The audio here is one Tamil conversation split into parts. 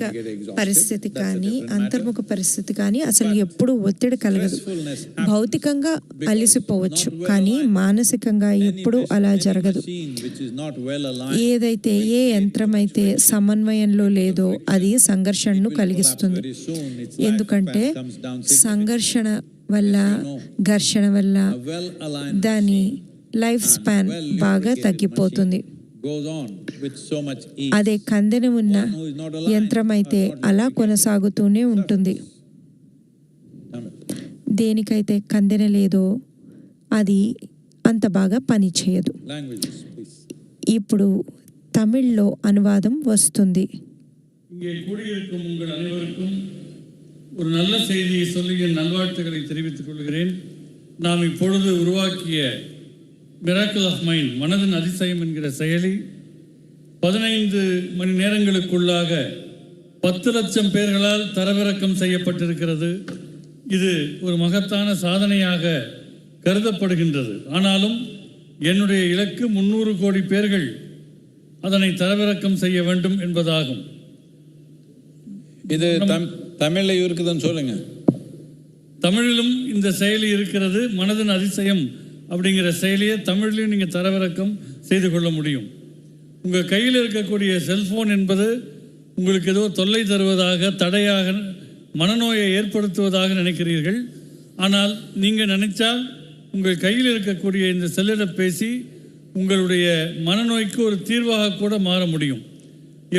మానసిక పరిస్థితి కానీ అంతర్ముఖ పరిస్థితి కానీ అసలు ఎప్పుడు ఒత్తిడి కలగదు. భౌతికంగా అలిసిపోవచ్చు కానీ మానసికంగా ఎప్పుడు అలా జరగదు. ఏదైతే ఏ యంత్రం అయితే సమన్వయంలో లేదో అది సంఘర్షణను కలిగిస్తుంది. ఎందుకంటే సంఘర్షణ వల్ల ఘర్షణ వల్ల దాని లైఫ్ స్పాన్ బాగా తగ్గిపోతుంది. అదే కందెన ఉన్న యంత్రం అయితే అలా కొనసాగుతూనే ఉంటుంది. దేనికైతే కందెన లేదో అది అంత బాగా పని చేయదు. ఇప్పుడు తమిళ్లో అనువాదం వస్తుంది. இங்கே கூடியிருக்கும் உங்கள் அனைவருக்கும் ஒரு நல்ல செய்தியை சொல்லி என் நல்வாழ்த்துக்களை தெரிவித்துக் கொள்கிறேன். நாம் இப்பொழுது உருவாக்கிய மிராக்கிள் ஆஃப் மைண்ட், மனதின் அதிசயம் என்கிற செயலி 15 மணி நேரங்களுக்குள்ளாக 10 லட்சம் பேர்களால் தரவிறக்கம் செய்யப்பட்டிருக்கிறது. இது ஒரு மகத்தான சாதனையாக கருதப்படுகின்றது. ஆனாலும் என்னுடைய இலக்கு 300 கோடி பேர்கள் அதனை தரவிறக்கம் செய்ய வேண்டும் என்பதாகும். இது தமிழ்ல இருக்குதுன்னு சொல்லுங்க. தமிழிலும் இந்த செயலி இருக்கிறது. மனதின் அதிசயம் அப்படிங்கிற செயலியை தமிழ்லையும் நீங்கள் தரவிறக்கம் செய்து கொள்ள முடியும். உங்கள் கையில் இருக்கக்கூடிய செல்ஃபோன் என்பது உங்களுக்கு ஏதோ தொல்லை தருவதாக, தடையாக, மனநோயை ஏற்படுத்துவதாக நினைக்கிறீர்கள். ஆனால் நீங்கள் நினைச்சால் உங்கள் கையில் இருக்கக்கூடிய இந்த செல்லிடப்பேசி உங்களுடைய மனநோய்க்கு ஒரு தீர்வாக கூட மாற முடியும்.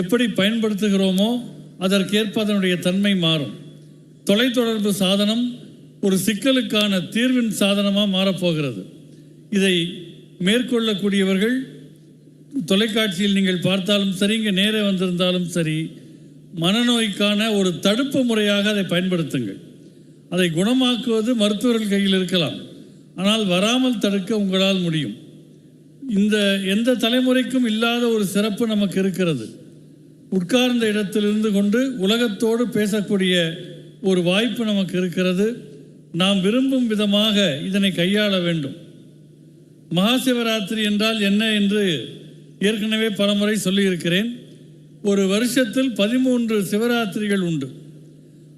எப்படி பயன்படுத்துகிறோமோ அதற்கேற்ப அதனுடைய தன்மை மாறும். தொலைத்தொடர்பு சாதனம் ஒரு சிக்கலுக்கான தீர்வின் சாதனமாக மாறப்போகிறது. இதை மேற்கொள்ளக்கூடியவர்கள் தொலைக்காட்சியில் நீங்கள் பார்த்தாலும் சரி, இங்கே நேரே வந்திருந்தாலும் சரி, மனநோய்க்கான ஒரு தடுப்பு முறையாக அதை பயன்படுத்துங்கள். அதை குணமாக்குவது மருத்துவர்கள் கையில் இருக்கலாம், ஆனால் வராமல் தடுக்க உங்களால் முடியும். இந்த எந்த தலைமுறைக்கும் இல்லாத ஒரு சிறப்பு நமக்கு இருக்கிறது. உட்கார்ந்த இடத்திலிருந்து கொண்டு உலகத்தோடு பேசக்கூடிய ஒரு வாய்ப்பு நமக்கு இருக்கிறது. நாம் விரும்பும் விதமாக இதனை கையாள வேண்டும். மகாசிவராத்திரி என்றால் என்ன என்று ஏற்கனவே பலமுறை சொல்லியிருக்கிறேன். ஒரு வருஷத்தில் 13 சிவராத்திரிகள் உண்டு.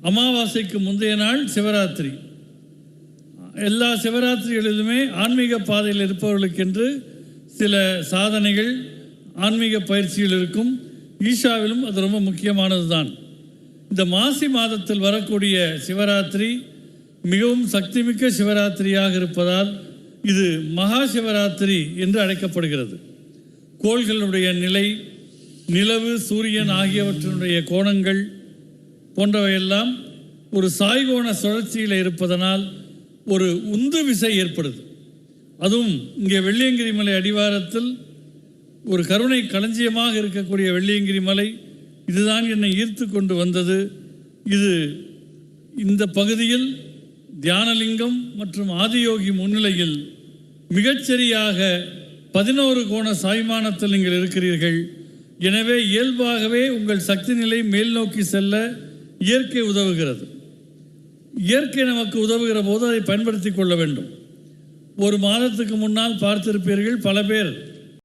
அமாவாசைக்கு முந்தைய நாள் சிவராத்திரி. எல்லா சிவராத்திரிகளிலுமே ஆன்மீக பாதையில் இருப்பவர்களுக்கென்று சில சாதனைகள், ஆன்மீக பயிற்சிகள் இருக்கும். ஈஷாவிலும் அது ரொம்ப முக்கியமானது தான். இந்த மாசி மாதத்தில் வரக்கூடிய சிவராத்திரி மிகவும் சக்திமிக்க சிவராத்திரியாக இருப்பதால் இது மகா சிவராத்திரி என்று அழைக்கப்படுகிறது. கோள்களுடைய நிலை, நிலவு, சூரியன் ஆகியவற்றினுடைய கோணங்கள் போன்றவையெல்லாம் ஒரு சாய்கோண சுழற்சியில் இருப்பதனால் ஒரு உந்து விசை ஏற்படுது. அதுவும் இங்கே வெள்ளியங்கிரி மலை அடிவாரத்தில் ஒரு கருணை களஞ்சியமாக இருக்கக்கூடிய வெள்ளியங்கிரி மலை இதுதான் என்னை ஈர்த்து கொண்டு வந்தது. இது இந்த பகுதியில் தியானலிங்கம் மற்றும் ஆதியோகி முன்னிலையில் மிகச்சரியாக 11 கோண சாய்மானத்தில் நீங்கள் இருக்கிறீர்கள். எனவே இயல்பாகவே உங்கள் சக்தி நிலை மேல் நோக்கி செல்ல இயற்கை உதவுகிறது. இயற்கை நமக்கு உதவுகிற போது அதை பயன்படுத்தி கொள்ள வேண்டும். ஒரு மாதத்துக்கு முன்னால் பார்த்திருப்பீர்கள், பல பேர்